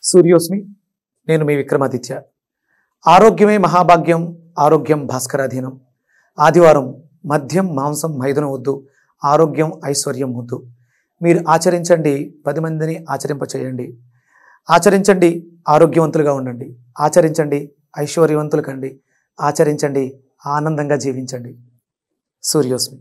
సూర్యోస్మి. నేను మీ విక్రమాదిత్య. ఆరోగ్యమే మహాభాగ్యం, ఆరోగ్యం భాస్కరాధీనం. ఆదివారం మద్యం మాంసం మైదనం వద్దు, ఆరోగ్యం ఐశ్వర్యం ముద్దు. మీరు ఆచరించండి, 10 మందిని ఆచరింపచేయండి. ఆచరించండి, ఆరోగ్యవంతులుగా ఉండండి. ఆచరించండి, ఐశ్వర్యవంతులు కండి. ఆచరించండి, ఆనందంగా జీవించండి. సూర్యోస్మి.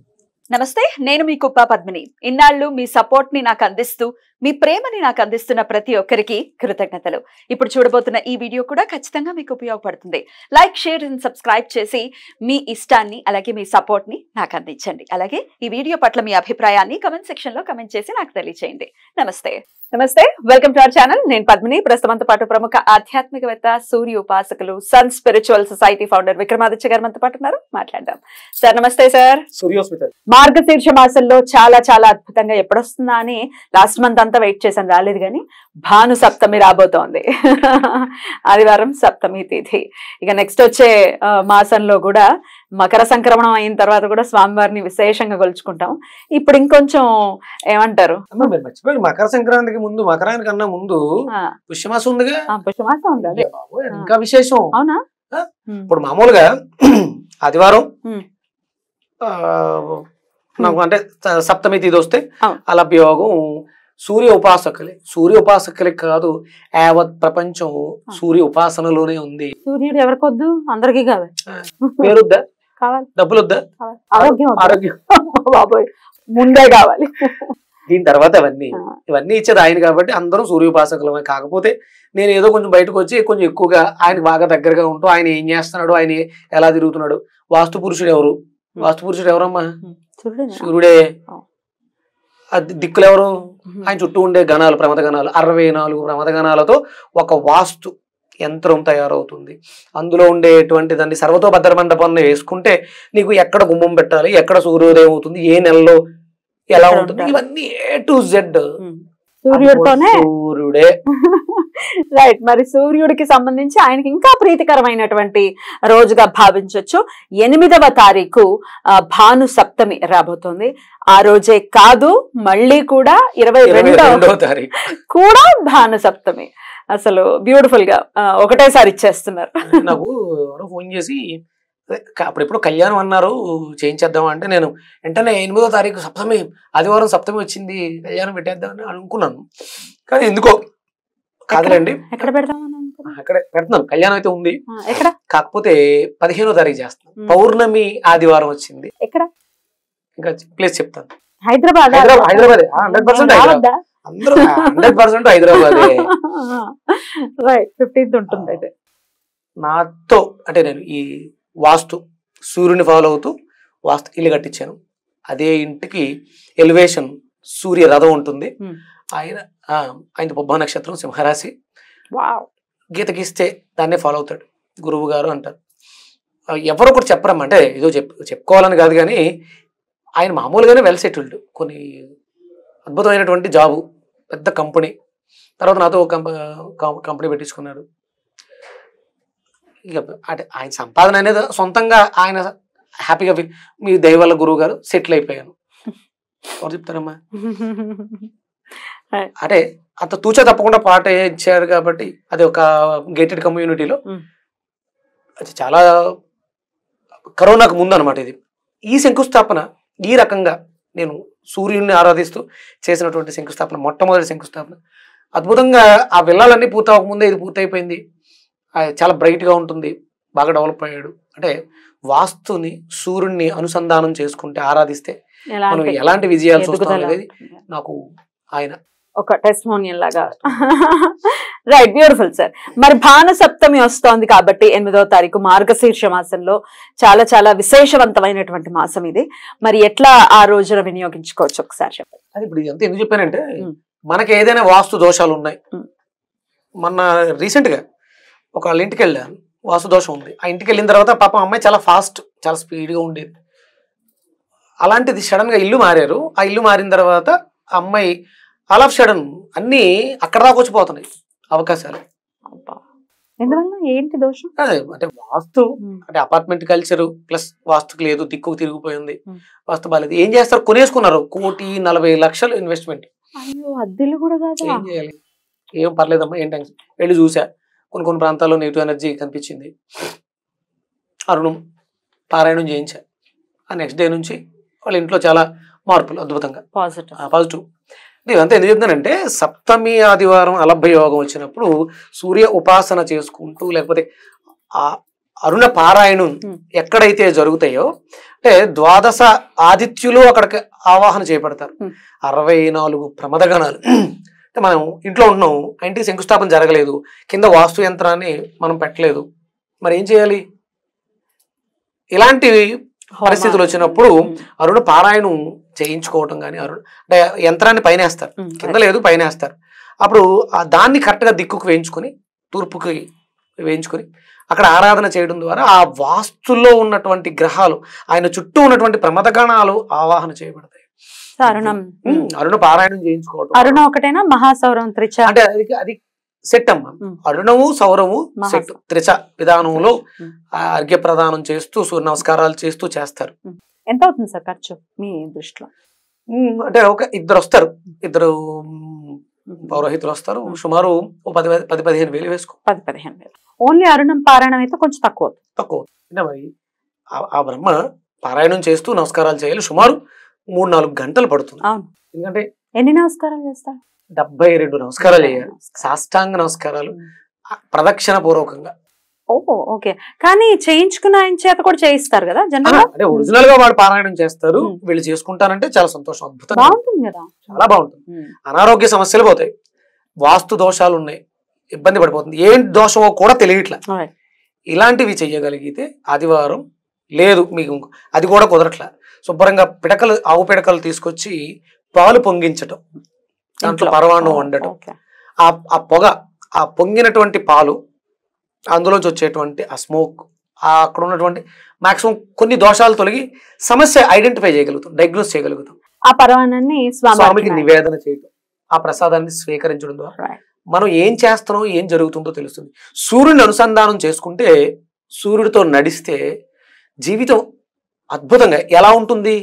నమస్తే, నేను మీ కుప్ప పద్మిని. ఇన్నాళ్ళు మీ సపోర్ట్ ని నాకు అందిస్తూ, మీ ప్రేమని నాకు అందిస్తున్న ప్రతి ఒక్కరికి కృతజ్ఞతలు. ఇప్పుడు చూడబోతున్న ఈ వీడియో కూడా ఖచ్చితంగా మీకు ఉపయోగపడుతుంది. లైక్, షేర్ అండ్ సబ్స్క్రైబ్ చేసి మీ ఇష్టాన్ని అలాగే మీ సపోర్ట్ ని నాకు అందించండి. అలాగే ఈ వీడియో పట్ల మీ అభిప్రాయాన్ని కమెంట్ సెక్షన్ లో కమెంట్ చేసి నాకు తెలియజేయండి. నమస్తే. Welcome to our channel. నేను పద్మిని. ప్రస్తుతంతో పాటు ప్రముఖ ఆధ్యాత్మికవేత్త, సూర్య ఉపాసకులు, Sun Spiritual Society founder Vikramaditya గారు మనతో పాటు ఉన్నారు. మాట్లాడదాం. సార్ నమస్తే. సార్, మార్గశీర్ష మాసంలో చాలా చాలా అద్భుతంగా ఎప్పుడొస్తుందా అని లాస్ట్ మంత్ అంతా వెయిట్ చేశాను, రాలేదు. కానీ భాను సప్తమి రాబోతోంది. ఆదివారం సప్తమి తిథి. ఇక నెక్స్ట్ వచ్చే మాసంలో కూడా మకర సంక్రమణం అయిన తర్వాత కూడా స్వామివారిని విశేషంగా కొలుచుకుంటాం. ఇప్పుడు ఇంకొంచెం ఏమంటారు, మకర సంక్రాంతికి ముందు, మకరానికి కన్నా ముందు పుష్యమాసం ఉందిగా. పుష్యమాసం ఉంది, అదే ఇంకా విశేషం. అవునా? ఇప్పుడు మామూలుగా ఆదివారం నాకు అంటే సప్తమి తిథి వస్తే అలభ్యోగం సూర్య ఉపాసకులే కాదు, యావత్ ప్రపంచం సూర్య ఉపాసనలోనే ఉంది. సూర్యుడు ఎవరికొద్దు, అందరికీ కావాలి. పేరుద్దా, కావాలి. డబ్బులొద్దా, ఆరోగ్యం బాబోయ్ ముందే కావాలి. దీని తర్వాత ఇవన్నీ ఇచ్చేది ఆయన కాబట్టి అందరూ సూర్య ఉపాసకులమే. కాకపోతే నేను ఏదో కొంచెం బయటకు వచ్చి కొంచెం ఎక్కువగా ఆయనకు బాగా దగ్గరగా ఉంటూ ఆయన ఏం చేస్తున్నాడు, ఆయన ఎలా తిరుగుతున్నాడు. వాస్తు పురుషుడు ఎవరమ్మా? సూర్యుడే. దిక్కులు ఎవరు? ఆయన చుట్టూ ఉండే గణాలు, ప్రమద గణాలు, 64 ప్రమద గణాలతో ఒక వాస్తు యంత్రం తయారవుతుంది. అందులో ఉండేటువంటి దాన్ని సర్వతోభద్ర మండపాన్ని వేసుకుంటే నీకు ఎక్కడ గుమ్మం పెట్టాలి, ఎక్కడ సూర్యోదయం అవుతుంది, ఏ నెలలో ఎలా ఉంటుంది, ఇవన్నీ A to Z సూర్యుడే. రైట్. మరి సూర్యుడికి సంబంధించి ఆయనకి ఇంకా ప్రీతికరమైనటువంటి రోజుగా భావించవచ్చు. 8వ తారీఖు భాను సప్తమి రాబోతోంది. ఆ రోజే కాదు, మళ్ళీ కూడా 22వ తారీఖు కూడా భాను సప్తమి. అసలు బ్యూటిఫుల్ గా ఒకటేసారి ఇచ్చేస్తున్నారు. నాకు ఎవరో ఫోన్ చేసి అప్పుడెప్పుడు కళ్యాణం అన్నారు, చేయించేద్దాం అంటే నేను వెంటనే 8వ తారీఖు సప్తమి, ఆదివారం సప్తమి వచ్చింది, కళ్యాణం పెట్టేద్దామని అనుకున్నాను. కానీ ఎందుకో కాదులేండి, ఎక్కడ పెడదాం, అక్కడే పెడుతున్నాను. కళ్యాణం అయితే ఉంది, కాకపోతే 15వ తారీఖు చేస్తాను. పౌర్ణమి ఆదివారం వచ్చింది. ఎక్కడ? ఇంకా ప్లేస్ చెప్తాను. హైదరాబాద్. 100% అందరూ 100% హైదరాబాదే. 15th ఉంటుంది. అయితే నాతో అంటే నేను ఈ వాస్తు సూర్యుని ఫాలో అవుతూ వాస్తు ఇల్లు కట్టించాను. అదే ఇంటికి ఎలివేషన్ సూర్య రథం ఉంటుంది. ఆయన పుబ్బ నక్షత్రం, సింహరాశి. గీత గీస్తే దాన్నే ఫాలో అవుతాడు గురువు గారు అంటారు. ఎవరో ఒకటి చెప్పరమ్మా, అంటే ఏదో చెప్పుకోవాలని కాదు, కానీ ఆయన మామూలుగానే వెల్ సెటిల్డ్, కొన్ని అద్భుతమైనటువంటి జాబు, పెద్ద కంపెనీ. తర్వాత నాతో కంపెనీ పెట్టించుకున్నాడు. ఇక అంటే ఆయన సంపాదన అనేది సొంతంగా ఆయన హ్యాపీగా మీ దయ వల్ల గురువు గారు సెటిల్ అయిపోయాను. ఎవరు చెప్తారమ్మా? అంటే అంత తూచా తప్పకుండా పాట ఇచ్చారు కాబట్టి అది ఒక గేటెడ్ కమ్యూనిటీలో అది చాలా కరోనాకు ముందు అనమాట. ఇది ఈ శంకుస్థాపన ఈ రకంగా నేను సూర్యుడిని ఆరాధిస్తూ చేసినటువంటి శంకుస్థాపన, మొట్టమొదటి శంకుస్థాపన. అద్భుతంగా ఆ విల్లాలన్నీ పూర్తవకముందే ఇది పూర్తయిపోయింది. చాలా బ్రైట్గా ఉంటుంది, బాగా డెవలప్ అయ్యాడు. అంటే వాస్తుని సూర్యుడిని అనుసంధానం చేసుకుంటే, ఆరాధిస్తే మనం ఎలాంటి విజయాలు చూస్తాం అనేది నాకు ఆయన ఒక టెస్టిమోనియల్ లాగా. Right, beautiful sir. మరి భాను సప్తమి వస్తోంది కాబట్టి 8వ తారీఖు మార్గశీర్ష మాసంలో చాలా చాలా విశేషవంతమైనటువంటి మాసం ఇది. మరి ఎట్లా ఆ రోజున వినియోగించుకోవచ్చు ఒకసారి చెప్పండి. అది ఇప్పుడు ఇదంతా ఎందుకు చెప్పానంటే, మనకి ఏదైనా వాస్తు దోషాలు ఉన్నాయి. మొన్న రీసెంట్గా ఒక వాళ్ళ ఇంటికి వెళ్ళాను, వాస్తు దోషం ఉంది. ఆ ఇంటికి వెళ్ళిన తర్వాత పాపం అమ్మాయి చాలా ఫాస్ట్, చాలా స్పీడ్గా ఉండేది. అలాంటిది సడన్గా ఇల్లు మారారు. ఆ ఇల్లు మారిన తర్వాత ఆ అమ్మాయి ఆల్ ఆఫ్ సడన్ అన్నీ అక్కడ దాకా వచ్చిపోతున్నాయి అవకాశాలు. ఏంటి దోషం? అదే అంటే వాస్తు అంటే అపార్ట్మెంట్ కల్చర్ ప్లస్ వాస్తుకు లేదు, దిక్కుకు తిరిగిపోయింది, వాస్తు బాలేదు. ఏం చేస్తారు, కొనేసుకున్నారు. 1,40,00,000 ఇన్వెస్ట్మెంట్. అయ్యో, అద్దెలు కూడా కాదు. ఏం చేయాలి? ఏం పర్లేదమ్మా, ఏం టెన్షన్. వెళ్ళి చూసా, కొన్ని ప్రాంతాల్లో నెగిటివ్ ఎనర్జీ కనిపించింది. అరుణం పారాయణం చేయించా. ఆ నెక్స్ట్ డే నుంచి వాళ్ళ ఇంట్లో చాలా మార్పులు, అద్భుతంగా పాజిటివ్. ఇదంతా ఎందుకు చెప్తానంటే, సప్తమి ఆదివారం అలభ్య యోగం వచ్చినప్పుడు సూర్య ఉపాసన చేసుకుంటూ, లేకపోతే ఆ అరుణ పారాయణం ఎక్కడైతే జరుగుతాయో, అంటే ద్వాదశ ఆదిత్యులు అక్కడికి ఆవాహన చేయబడతారు. 64 ప్రమదగణాలు. అంటే మనం ఇంట్లో ఉంటున్నాం, ఇంటికి శంకుస్థాపన జరగలేదు, కింద వాస్తు యంత్రాన్ని మనం పెట్టలేదు, మరి ఏం చేయాలి? ఇలాంటి పరిస్థితులు వచ్చినప్పుడు అరుణ పారాయణం చేయించుకోవటం కానీ, అంటే యంత్రాన్ని పైన వేస్తారు, కింద లేదు పైన వేస్తారు. అప్పుడు దాన్ని కరెక్ట్గా దిక్కుకు వేయించుకొని, తూర్పుకి వేయించుకొని అక్కడ ఆరాధన చేయడం ద్వారా ఆ వాస్తుల్లో ఉన్నటువంటి గ్రహాలు, ఆయన చుట్టూ ఉన్నటువంటి ప్రమదగణాలు ఆవాహన చేయబడతాయి. అరుణ పారాయణం చేయించుకోవటం. అరుణ ఒకటేనా, మహాసౌరం త్రిచ అంటే అది సెట్ అమ్మా. అరుణము సౌరము సెట్, త్రిచ విధానంలో అర్ఘ్య ప్రదానం చేస్తూ సూర్య నమస్కారాలు చేస్తూ చేస్తారు. ఎంత అవుతుంది సార్ ఖర్చు మీ దృష్టిలో? అంటే ఒక ఇద్దరు పౌరోహితులు వస్తారు, సుమారు 10-15 వేలు వేసుకో. 10-15 వేలు. ఓన్లీ అరుణం పారాయణం అయితే కొంచెం తక్కువ. అంటే మరి ఆ బ్రహ్మ పారాయణం చేస్తూ నమస్కారాలు చేయాలి, సుమారు 3-4 గంటలు పడుతుంది. ఎందుకంటే ఎన్ని నమస్కారాలు చేస్తారు? 72 నమస్కారాలు చేయాలి, సాష్టాంగ నమస్కారాలు ప్రదక్షిణ పూర్వకంగా. ఓకే. కానీ చేయించుకున్న ఆయన చేత కూడా చేయిస్తారు కదా జనరల్ గా? అంటే ఒరిజినల్ గా వాడు పారాయణం చేస్తారు, వీళ్ళు చేసుకుంటారంటే చాలా సంతోషం, అద్భుతంగా బాగుంటుంది కదా, చాలా బాగుంటుంది. అనారోగ్య సమస్యలు పోతాయి, వాస్తు దోషాలు ఉన్నాయి, ఇబ్బంది పడిపోతుంది, ఏం దోషమో కూడా తెలియట్లా. ఇలాంటివి చెయ్యగలిగితే ఆదివారం లేదు మీకు, అది కూడా కుదరట్లా, శుభ్రంగా ఆవు పిడకలు తీసుకొచ్చి పాలు పొంగించటం, దాంట్లో పరవాణం వండటం, ఆ పొగ, ఆ పొంగినటువంటి పాలు, అందులోంచి వచ్చేటువంటి ఆ స్మోక్, అక్కడ ఉన్నటువంటి మాక్సిమం కొన్ని దోషాలు తొలగి సమస్య ఐడెంటిఫై చేయగలుగుతాం, డయాగ్నోస్ చేయగలుగుతాం. ఆ పరవాణాన్ని స్వామికి నివేదన చేయడం, ఆ ప్రసాదాన్ని స్వీకరించడం ద్వారా మనం ఏం చేస్తున్నాం, ఏం జరుగుతుందో తెలుస్తుంది. సూర్యుని అనుసంధానం చేసుకుంటే, సూర్యుడితో నడిస్తే జీవితం అద్భుతంగా ఎలా ఉంటుంది?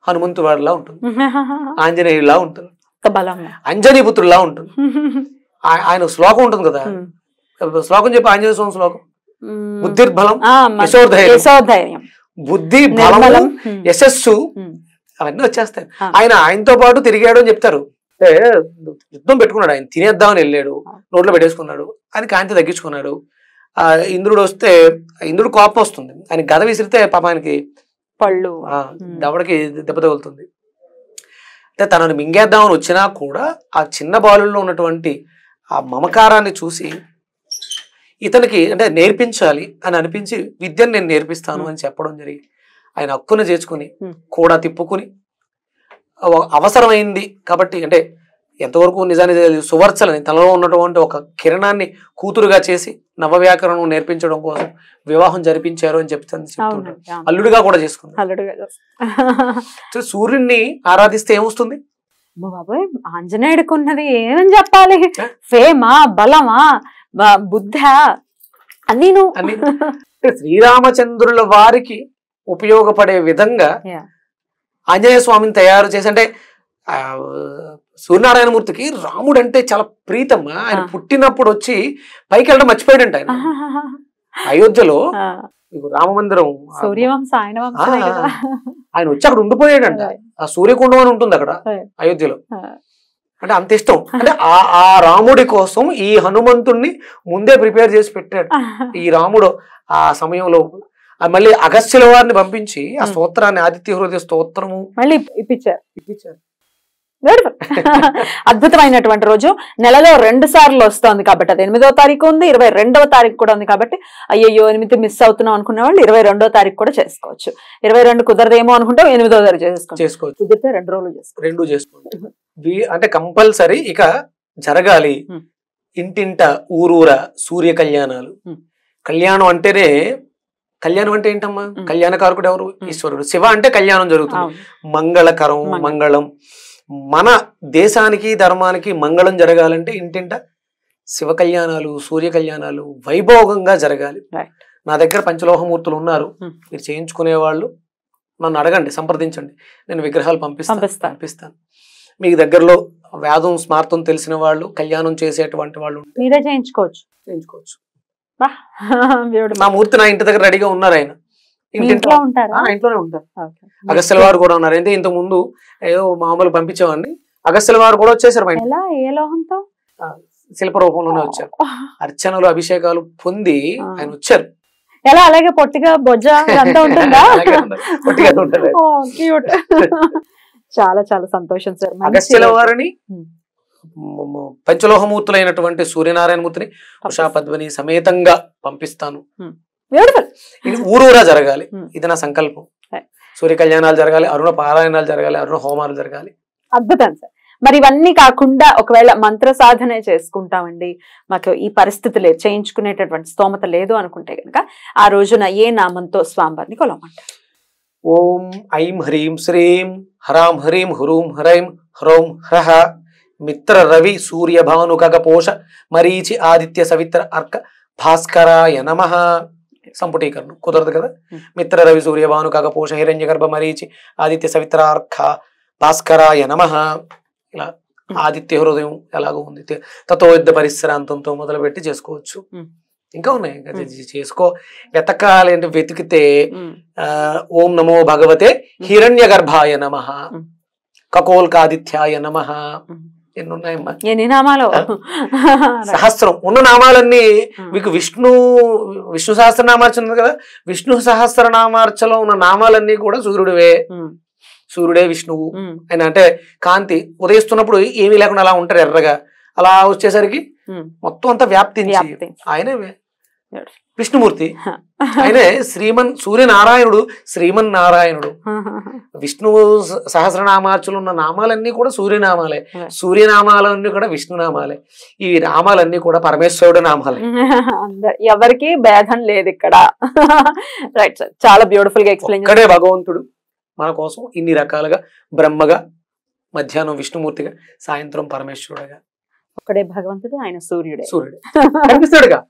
హనుమంతు వాడిలా ఉంటుంది, ఆంజనేయుడిలా ఉంటుంది, అంజనీపుత్రులా ఉంటుంది. ఆయన శ్లోకం ఉంటుంది కదా, శ్లోకం చెప్పి ఆంజనేయ స్వామి శ్లోకం, బుద్ధిర్బలం యశోధైర్యం, బుద్ధి బలం యశస్సు అవన్నీ వచ్చేస్తాయి. ఆయనతో పాటు తిరిగాడు అని చెప్తారు. అంటే యుద్ధం పెట్టుకున్నాడు, ఆయన తినేద్దామని వెళ్ళాడు, నోట్లో పెట్టేసుకున్నాడు, ఆయన కాంతి తగ్గించుకున్నాడు. ఇంద్రుడు వస్తే, ఇంద్రుడు కోపం వస్తుంది, ఆయన గద విసిరితే పాప ఆయనకి పళ్ళు దవడకి దెబ్బ తగులుతుంది. అంటే తనను మింగేద్దామని వచ్చినా కూడా ఆ చిన్న బాలుల్లో ఉన్నటువంటి ఆ మమకారాన్ని చూసి ఇతనికి అంటే నేర్పించాలి అని అనిపించి విద్యను నేను నేర్పిస్తాను అని చెప్పడం జరిగి ఆయన హక్కున చేర్చుకుని కూడా తిప్పుకుని అవసరమైంది కాబట్టి, అంటే ఎంతవరకు నిజానికి సువర్చలని తనలో ఉన్నటువంటి ఒక కిరణాన్ని కూతురుగా చేసి నవవ్యాకరణం నేర్పించడం కోసం వివాహం జరిపించారు అని చెప్తుంటారు. అల్లుడిగా కూడా చేసుకున్నారు. సూర్యుడిని ఆరాధిస్తే ఏమొస్తుంది? బాబాయ్, ఆంజనేయుడికి ఉన్నది ఏమని చెప్పాలి? ఫేమా, బలమా, బుద్ధ అన్నీను. శ్రీరామచంద్రుల వారికి ఉపయోగపడే విధంగా ఆంజనేయ స్వామిని తయారు చేసి, అంటే సూర్యనారాయణమూర్తికి రాముడు అంటే చాలా ప్రీతమ్మా. ఆయన పుట్టినప్పుడు వచ్చి పైకి వెళ్ళడం మర్చిపోయాడంట. ఆయన అయోధ్యలో రామ మందిరం, ఆయన వచ్చి అక్కడ ఉండిపోయాడంట. ఆ సూర్యకుండం అని ఉంటుంది అక్కడ అయోధ్యలో. అంటే అంత ఇష్టం. అంటే ఆ రాముడి కోసం ఈ హనుమంతుణ్ణి ముందే ప్రిపేర్ చేసి పెట్టాడు ఈ రాముడు. ఆ సమయంలో మళ్ళీ అగస్త్యుల వారిని పంపించి ఆ స్తోత్రాన్ని, ఆదిత్య హృదయ స్తోత్రము మళ్ళీ ఇప్పించారు. అద్భుతమైనటువంటి రోజు. నెలలో 2 సార్లు వస్తుంది కాబట్టి, అది 8వ తారీఖు ఉంది, 22వ తారీఖు కూడా ఉంది కాబట్టి, అయ్యో 8 మిస్ అవుతున్నాం అనుకునే వాళ్ళు 22వ తారీఖు కూడా చేసుకోవచ్చు. 22 కుదరదేమో అనుకుంటే 8వ తారీఖు చేసుకోవచ్చు. కుదిరితే 2 రోజులు చేసుకోవచ్చు. అంటే కంపల్సరీ ఇక జరగాలి. ఇంటింట ఊరూర సూర్య కళ్యాణాలు. కళ్యాణం అంటేనే, కళ్యాణం అంటే ఏంటమ్మా? కళ్యాణకారకుడు ఎవరు? ఈశ్వరుడు. శివ అంటే కళ్యాణం జరుగుతుంది, మంగళకరం, మంగళం. మన దేశానికి ధర్మానికి మంగళం జరగాలంటే ఇంటింట శివ కళ్యాణాలు, సూర్య కళ్యాణాలు వైభోగంగా జరగాలి. నా దగ్గర పంచలోహమూర్తులు ఉన్నారు, మీరు చేయించుకునే వాళ్ళు నన్ను అడగండి, సంప్రదించండి, నేను విగ్రహాలు పంపిస్తాను. మీకు దగ్గరలో వేదం స్మార్థం తెలిసిన వాళ్ళు, కళ్యాణం చేసేటువంటి వాళ్ళు మీరే చేయించుకోవచ్చు. నా మూర్తి నా ఇంటి దగ్గర రెడీగా ఉన్నారు. ఆయన ఇంట్లో ఉంటారా? ఇంట్లోనే ఉంటారు. అగస్త్యుల వారు కూడా ఉన్నారు. అంటే ఇంతకు ముందు ఏదో మామూలు పంపించేవాడిని, అగస్త్యుల వారు కూడా వచ్చేసారు. ఏ లోహంతో? శిల్ప రూపంలోనే వచ్చారు. అర్చనలు అభిషేకాలు పొంది ఆయన వచ్చారు. ఎలా? అలాగే పొట్టిగా బొజ్జ అంతా ఉంటుందా? చాలా చాలా సంతోషం సార్. అగస్త్యుల వారిని పంచలోహమూర్తులైనటువంటి సూర్యనారాయణ మూర్తిని ఉషా పద్మిని సమేతంగా పంపిస్తాను. ఇది ఊరూరా జరగాలి. ఇది నా సంకల్పం. సూర్య కళ్యాణాలు జరగాలి, అరుణ పారాయణాలు జరగాలి, అరుణ హోమాలు జరగాలి. అద్భుతం సార్. మరి ఇవన్నీ కాకుండా ఒకవేళ మంత్ర సాధనే చేసుకుంటామండి, మాకు ఈ పరిస్థితి లేదు, చేయించుకునేటటువంటి స్తోమత లేదు అనుకుంటే గనక ఆ రోజున ఏ నామంతో స్వామివారిని కొలవమంటారు? ఓం ఐం హ్రీం శ్రీం హరాం హ్రీం హురూం హ్రైం హ్రౌం హ్రః మిత్ర రవి సూర్య భాను ఖగపోష మరీచి ఆదిత్య సవిత్ర అర్క భాస్కరాయ నమః. సంపుటీకరణం కుదరదు కదా. మిత్ర రవి సూర్య భాను ఖగపోష హిరణ్య గర్భ మరీచి ఆదిత్య సవిత్ర అర్క భాస్కరాయ నమః. ఇలా ఆదిత్య హృదయం ఎలాగో ఉంది, తతో యుద్ధ పరిశ్రాంతంతో మొదలుపెట్టి చేసుకోవచ్చు. ఇంకా ఉన్నాయి కదా చేసుకో. వెతకాలి అంటే వెతికితే ఓం నమో భగవతే హిరణ్య గర్భాయ నమః, కకోల్కాదిత్యాయ నమః. ఎన్నున్నాయమ్మా? ఎన్ని నామాలు? సహస్రం. ఉన్న నామాలన్నీ మీకు విష్ణు సహస్రనామార్చన ఉంది కదా, విష్ణు సహస్రనామార్చలో ఉన్న నామాలన్నీ కూడా సూర్యుడివే. సూర్యుడే విష్ణువు. ఆయన అంటే కాంతి ఉదయిస్తున్నప్పుడు ఏమీ లేకుండా అలా ఉంటారు ఎర్రగా. అలా వచ్చేసరికి మొత్తం అంతా వ్యాప్తించి ఆయనే విష్ణుమూర్తి. ఆయనే సూర్యనారాయణుడు, శ్రీమన్నారాయణుడు. విష్ణువు సహస్రనామార్చులు ఉన్న నామాలన్నీ కూడా సూర్యనామాలే, సూర్యనామాలన్నీ కూడా విష్ణునామాలే. ఈ నామాలన్నీ కూడా పరమేశ్వరుడు నామాలే. ఎవరికి భేదం లేదు ఇక్కడ. రైట్ సార్, చాలా బ్యూటిఫుల్ గా ఎక్స్ప్లెయిన్. ఇక్కడే భగవంతుడు మన కోసం ఇన్ని రకాలుగా, బ్రహ్మగా, మధ్యాహ్నం విష్ణుమూర్తిగా, సాయంత్రం పరమేశ్వరుడుగా. ఒక్కడే భగవంతుడు, ఆయన సూర్యుడే. సూర్యుడు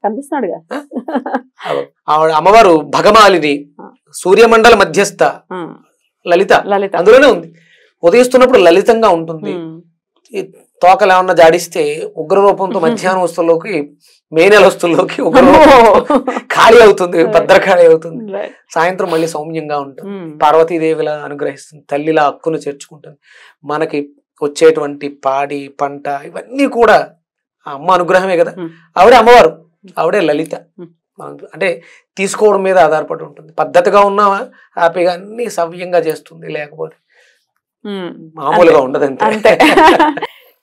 కనిపిస్తాడుగా. అమ్మవారు భగమాలిని, సూర్యమండల మధ్యస్థ లలిత అందులోనే ఉంది. ఉదయిస్తున్నప్పుడు లలితంగా ఉంటుంది. తోకలు ఏమన్నా జాడిస్తే ఉగ్ర రూపంతో మధ్యాహ్నం వస్తువులోకి, మే నెల వస్తువులోకి ఉగ్ర ఖాళీ అవుతుంది, భద్రకాళి అవుతుంది. సాయంత్రం మళ్ళీ సౌమ్యంగా ఉంటుంది. పార్వతీదేవిలా అనుగ్రహిస్తుంది, తల్లిలా హక్కును చేర్చుకుంటుంది. మనకి వచ్చేటువంటి పాడి పంట ఇవన్నీ కూడా ఆ అమ్మ అనుగ్రహమే కదా. ఆవిడే అమ్మవారు, ఆవిడే లలిత. అంటే తీసుకోవడం మీద ఆధారపడి ఉంటుంది. పద్ధతిగా ఉన్నావా హ్యాపీగా అన్ని సవ్యంగా చేస్తుంది, లేకపోతే మామూలుగా ఉండదు అంతే.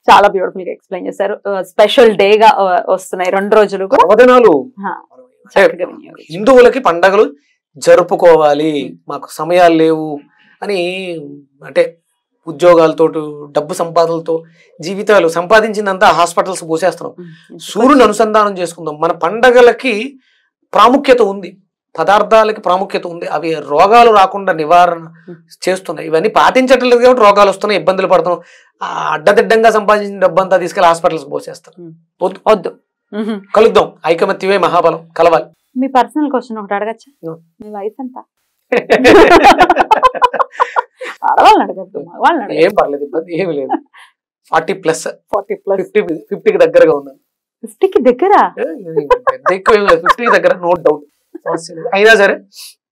చాలా బ్యూటిఫుల్ గా ఎక్స్ప్లెయిన్ చేశారు. స్పెషల్ డే గా వస్తున్నాయి 2 రోజులు పర్వదినాలు. హిందువులకి పండగలు జరుపుకోవాలి, మాకు సమయాలు లేవు అని అంటే ఉద్యోగాలతో, డబ్బు సంపాదనలతో జీవితాలు సంపాదించిందంతా హాస్పిటల్స్ పోసేస్తున్నాం. సూర్యుని అనుసంధానం చేసుకుందాం. మన పండగలకి ప్రాముఖ్యత ఉంది, పదార్థాలకి ప్రాముఖ్యత ఉంది. అవి రోగాలు రాకుండా నివారణ చేస్తున్నాయి. ఇవన్నీ పాటించట్లేదు కాబట్టి రోగాలు వస్తున్నాయి, ఇబ్బందులు పడుతున్నాం. అడ్డదిడ్డంగా సంపాదించిన డబ్బంతా తీసుకెళ్లి హాస్పిటల్స్ పోసేస్తాం. వద్దు, కలుద్దాం. ఐకమత్యమే మహాబలం, కలవాలి. మీ పర్సనల్ క్వశ్చన్ ఒకటి అడగచ్చా? మీ వయసు ఎంత? ఏం పర్లేదు, ఇబ్బంది ఏమి లేదు. 40+. 50కి దగ్గరగా ఉన్నాను. 50కి దగ్గర? ఎక్కువ 50కి దగ్గర, నో డౌట్. అయినా సరే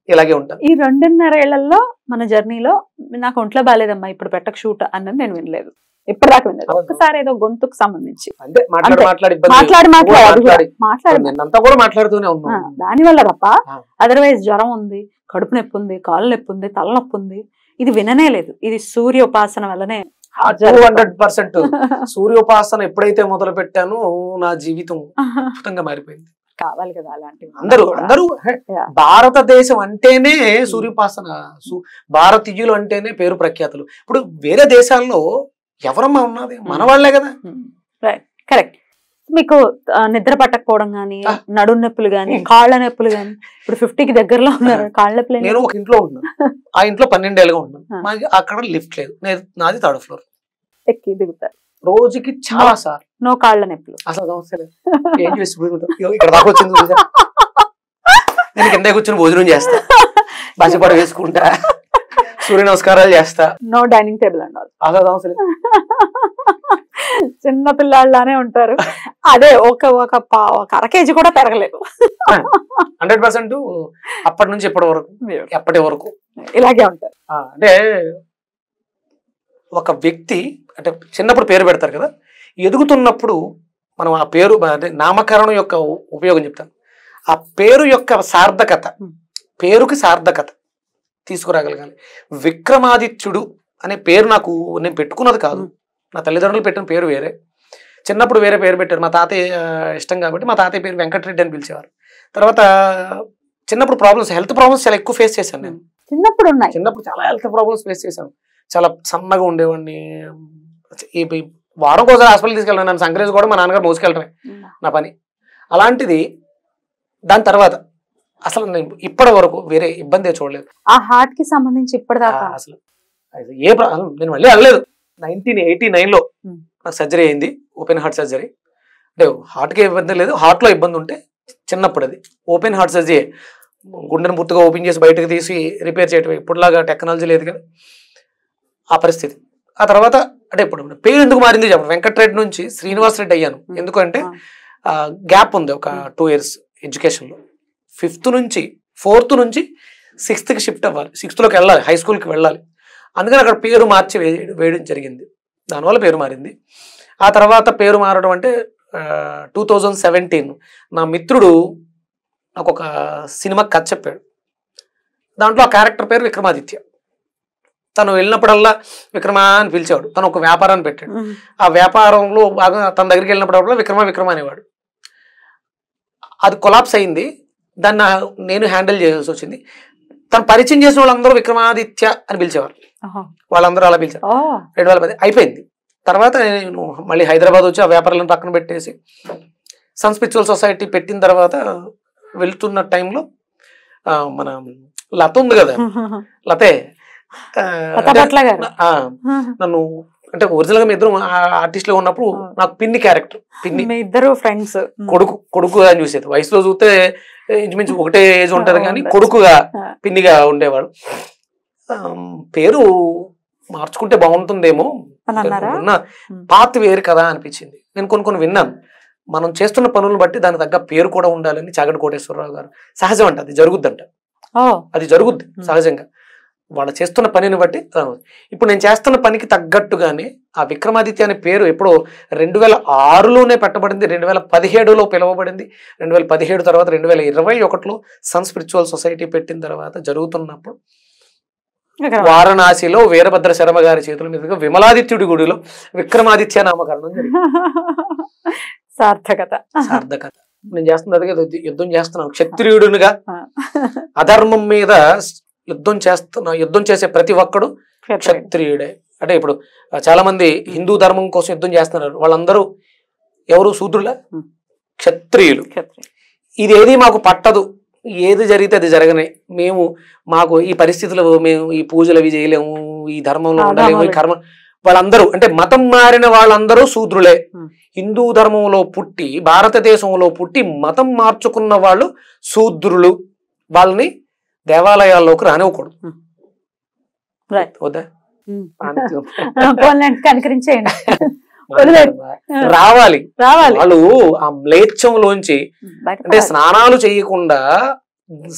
ఇలాగే ఉంటాను. ఈ 2.5 ఏళ్లలో మన జర్నీలో నాకు ఒంట్లో బాగాలేదమ్మా ఇప్పుడు పెట్టక షూట్ అన్నది నేను వినలేదు, ఇప్పటిదాకా వినలేదు. ఒక్కసారి ఏదో గొంతుకు సంబంధించి మాట్లాడుతూనే ఉన్నాను. దాని వల్ల తప్ప అదర్వైజ్ జ్వరం ఉంది, కడుపు నొప్పి ఉంది, కాళ్ళు నొప్పి ఉంది, తలనొప్పి ఉంది, ఇది విననే లేదు. ఇది సూర్యోపాసన వల్లనే 200%. సూర్యోపాసన ఎప్పుడైతే మొదలు పెట్టానో నా జీవితం అద్భుతంగా మారిపోయింది. కావాలి కదా అలాంటివి. అందరూ భారతదేశం అంటేనే సూర్యోపాసన, భారతీయులు అంటేనే పేరు ప్రఖ్యాతులు. ఇప్పుడు వేరే దేశాల్లో ఎవరమ్మా ఉన్నది, మన వాళ్లే కదా. కరెక్ట్. మీకు నిద్ర పట్టకపోవడం గానీ, నడు నొప్పులు గానీ, కాళ్ళ నొప్పులు గానీ, ఇప్పుడు 50కి దగ్గరలో ఉన్నారు, కాళ్ళ నొప్పులు. నేను ఒక ఇంట్లో ఉన్నాను, ఆ ఇంట్లో 12 ఏళ్ళుగా ఉన్నాను. అక్కడ లిఫ్ట్ లేదు, నాది 3rd ఫ్లోర్. ఎక్కి దిగుతారు రోజుకి చాలా సార్. నో కాళ్ళ నొప్పులు అసలు సమస్య లేదు. ఏం చేసి ఇక్కడ దాకా వచ్చింది, నేను కింద కూర్చొని భోజనం చేస్తా, బసిపడ వేసుకుంటా, సూర్య నమస్కారాలు చేస్తా. నో డైనింగ్ టేబుల్ అండి, అసలు సమస్య లేదు. చిన్న పిల్లాళ్ళలానే ఉంటారు. అదే ఒక అర కేజీ కూడా పెరగలేదు. 100% అప్పటి నుంచి ఇప్పటి వరకు ఎప్పటి వరకు ఇలాగే ఉంటారు. అంటే ఒక వ్యక్తి అంటే చిన్నప్పుడు పేరు పెడతారు కదా, ఎదుగుతున్నప్పుడు మనం ఆ పేరు అంటే నామకరణం యొక్క ఉపయోగం చెప్తాను. ఆ పేరు యొక్క సార్థకత, పేరుకి సార్థకత తీసుకురాగలగాలి. విక్రమాదిత్యుడు అనే పేరు నేను పెట్టుకున్నది కాదు, నా తల్లిదండ్రులు పెట్టిన పేరు వేరే. చిన్నప్పుడు వేరే పేరు పెట్టారు, మా తాతయ్య ఇష్టం కాబట్టి మా తాతయ్య పేరు వెంకటరెడ్డి అని పిలిచేవారు. తర్వాత చిన్నప్పుడు హెల్త్ ప్రాబ్లమ్స్ చాలా ఎక్కువ ఫేస్ చేశాను నేను. చిన్నప్పుడు చాలా హెల్త్ ప్రాబ్లమ్స్ ఫేస్ చేశాను. చాలా సన్నగా ఉండేవాడిని. వారం కోసం హాస్పిటల్ తీసుకెళ్ళాను. నన్ను సంక్రేజ్ కూడా మా నాన్నగారు మోసుకెళ్ళటమే నా పని. అలాంటిది దాని తర్వాత అసలు నేను ఇప్పటి వరకు వేరే ఇబ్బంది చూడలేదు. ఆ హార్ట్ కి సంబంధించి ఇప్పటిదాకా అసలు నేను మళ్ళీ అనలేదు. 1989లో నాకు సర్జరీ అయింది, ఓపెన్ హార్ట్ సర్జరీ. అంటే హార్ట్కి ఇబ్బంది లేదు, హార్ట్లో ఇబ్బంది ఉంటే చిన్నప్పుడు అది ఓపెన్ హార్ట్ సర్జరీ. గుండెను పూర్తిగా ఓపెన్ చేసి బయటకు తీసి రిపేర్ చేయటం. ఇప్పుడులాగా టెక్నాలజీ లేదు కదా ఆ పరిస్థితి. ఆ తర్వాత అంటే ఇప్పుడు పేరు ఎందుకు మారింది చెప్పండి. వెంకటరెడ్డి నుంచి శ్రీనివాస్ రెడ్డి అయ్యాను. ఎందుకంటే గ్యాప్ ఉంది ఒక 2 years ఎడ్యుకేషన్లో. 5th నుంచి 4th నుంచి 6thకి షిఫ్ట్ అవ్వాలి, 6thలోకి వెళ్ళాలి, హై స్కూల్కి వెళ్ళాలి. అందుకని అక్కడ పేరు మార్చి వేయడం జరిగింది. దానివల్ల పేరు మారింది. ఆ తర్వాత పేరు మారడం అంటే 2017 నా మిత్రుడు నాకు ఒక సినిమా కథ చెప్పాడు. దాంట్లో ఆ క్యారెక్టర్ పేరు విక్రమాదిత్య. తను వెళ్ళినప్పుడల్లా విక్రమా అని పిలిచేవాడు. తను ఒక వ్యాపారాన్ని పెట్టాడు. ఆ వ్యాపారంలో బాగా తన దగ్గరికి వెళ్ళినప్పుడల్లా విక్రమ అనేవాడు. అది కొలాప్స్ అయింది. దాన్ని నేను హ్యాండిల్ చేయాల్సి వచ్చింది. తను పరిచయం చేసిన వాళ్ళందరూ విక్రమాదిత్య అని పిలిచేవారు. వాళ్ళందరూ అలా పిలిచారు. 2010 అయిపోయింది. తర్వాత నేను మళ్ళీ హైదరాబాద్ వచ్చి ఆ వ్యాపారాలను పక్కన పెట్టేసి సన్ స్పిరిచువల్ సొసైటీ పెట్టిన తర్వాత వెళ్తున్న టైంలో మన లత ఉంది కదా, లతే నన్ను అంటే ఒరిజినల్ గా మీ ఇద్దరు ఆర్టిస్టులు ఉన్నప్పుడు నాకు పిన్ని క్యారెక్టర్, పిన్ని ఇద్దరు ఫ్రెండ్స్, కొడుకుగా అని చూసేది. వయసులో చూస్తే ఇంచుమించు ఒకటే ఏజ్ ఉంటది కానీ కొడుకుగా పిన్నిగా ఉండేవాడు. పేరు మార్చుకుంటే బాగుంటుందేమో, పాత వేరు కదా అనిపించింది. నేను కొన్ని విన్నాను. మనం చేస్తున్న పనులను బట్టి దానికి తగ్గ పేరు కూడా ఉండాలని చాగంటి కోటేశ్వరరావు గారు. సహజం అంట, అది జరుగుద్దంట, అది జరుగుద్ది సహజంగా వాళ్ళు చేస్తున్న పనిని బట్టి. ఇప్పుడు నేను చేస్తున్న పనికి తగ్గట్టుగానే ఆ విక్రమాదిత్య అనే పేరు ఎప్పుడో 2006లోనే పెట్టబడింది, 2017లో పిలువబడింది. 2017 తర్వాత 2021లో సన్ స్పిరిచువల్ సొసైటీ పెట్టిన తర్వాత జరుగుతున్నప్పుడు వారణాసిలో వీరభద్ర శర్మ గారి చేతుల మీదుగా విమలాదిత్యుడి గుడిలో విక్రమాదిత్య నామకరణం జరిగింది. సార్థకత. నేను చేస్తున్నది అదే, యుద్ధం చేస్తున్నాను క్షత్రియుడునిగా. అధర్మం మీద యుద్ధం చేసే ప్రతి ఒక్కడు క్షత్రియుడే. అంటే ఇప్పుడు చాలా మంది హిందూ ధర్మం కోసం యుద్ధం చేస్తున్నారు. వాళ్ళందరూ ఎవరు? శూద్రుల, క్షత్రియులు. ఇదేది మాకు పట్టదు, ఏది జరిగితే అది జరగనే, మాకు ఈ పరిస్థితులు, మేము ఈ పూజలు అవి చేయలేము, ఈ ధర్మంలో ఉండలేము, ఈ కర్మ. వాళ్ళందరూ అంటే మతం మారిన వాళ్ళందరూ శూద్రులే. హిందూ ధర్మంలో పుట్టి భారతదేశంలో పుట్టి మతం మార్చుకున్న వాళ్ళు శూద్రులు. వాళ్ళని దేవాలయాల్లోకి రానివ్వకూడదు. వద్దా? రావాలి. వాళ్ళు ఆ మ్లేచ్ఛంలోంచి, అంటే స్నానాలు చేయకుండా,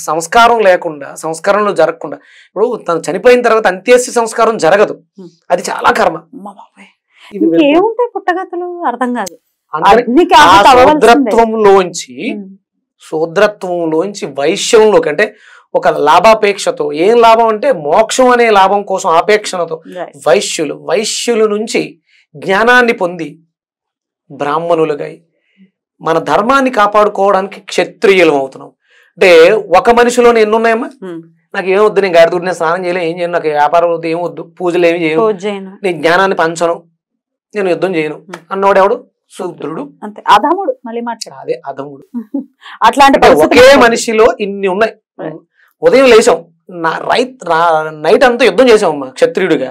సంస్కారం లేకుండా, సంస్కరణలు జరగకుండా. ఇప్పుడు తను చనిపోయిన తర్వాత అంత్యేష్టి సంస్కారం జరగదు, అది చాలా కర్మ. పుట్టగతులు అర్థం కాదు. శూద్రత్వంలోంచి వైశ్యంలోకి, అంటే ఒక లాభాపేక్షతో, ఏం లాభం అంటే మోక్షం అనే లాభం కోసం ఆపేక్షణతో వైశ్యుల నుంచి జ్ఞానాన్ని పొంది బ్రాహ్మణులుగా మన ధర్మాన్ని కాపాడుకోవడానికి క్షత్రియులం అవుతున్నాం. అంటే ఒక మనిషిలోనే ఎన్ని ఉన్నాయమ్మా? నాకు ఏమొద్దు, నేను గాడిదూడి, నేను స్నానం చేయలేను, ఏం చేయను, నాకు వ్యాపారం వద్దు, ఏమొద్దు, పూజలు ఏమి చేయను, నేను జ్ఞానాన్ని పంచను, నేను యుద్ధం చేయను అన్నోడు ఎవడు? శూద్రుడు. అధముడు. అదే అధముడు. అట్లాంటి ఒకే మనిషిలో ఇన్ని ఉన్నాయి. ఉదయం లేచాం, నైట్ అంతా యుద్ధం చేసామమ్మా క్షత్రియుడిగా.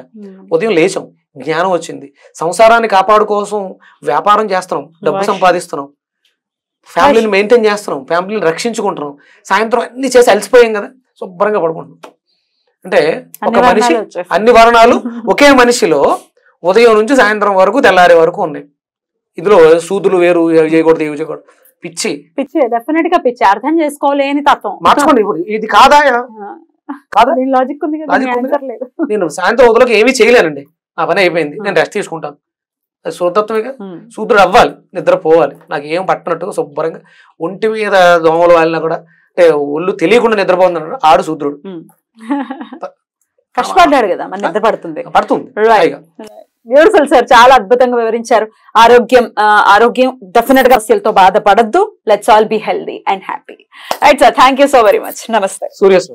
ఉదయం లేచాం, జ్ఞానం వచ్చింది, సంసారాన్ని కాపాడు కోసం వ్యాపారం చేస్తున్నాం, డబ్బు సంపాదిస్తున్నాం, ఫ్యామిలీని మెయింటైన్ చేస్తున్నాం, ఫ్యామిలీని రక్షించుకుంటున్నాం, సాయంత్రం అన్ని చేసి అలసిపోయాం కదా, శుభ్రంగా పడుకుంటున్నాం. అంటే ఒక మనిషి, అన్ని వర్ణాలు ఒకే మనిషిలో ఉదయం నుంచి సాయంత్రం వరకు తెల్లారే వరకు ఉన్నాయి. ఇందులో సూదులు వేరు, చేయకూడదు ఇవి చేయకూడదు, పిచ్చి డెఫినెట్ గా పిచ్చి, అర్థం చేసుకోలేని తత్వం. మార్చుకోండి. ఇప్పుడు ఇది కాదా కాదా లాజిక్ ఉంది కదా, ఆన్సర్ లేదు. నేను సాయంత్రం వదలకి ఏమీ చేయలేనండి, నా పని అయిపోయింది, నేను రెస్ట్ తీసుకుంటాను. అది శుద్ధత్వమేగా. శూద్రుడు అవ్వాలి, నిద్ర పోవాలి, నాకు ఏం పట్టినట్టుగా శుభ్రంగా ఒంటి మీద దోమలు వాలినా కూడా అంటే ఒళ్ళు తెలియకుండా నిద్రపోతున్నాడు ఆడు శూద్రుడు. కష్టపడ్డాడు కదా, మన నిద్ర పడుతుంది. బ్యూటిఫుల్ సార్, చాలా అద్భుతంగా వివరించారు. ఆరోగ్యం డెఫినెట్ గా సమస్యలతో బాధపడద్దు. Let's all be healthy and happy. Right sir, thank you so very much. నమస్తే. సూర్యస్వామి.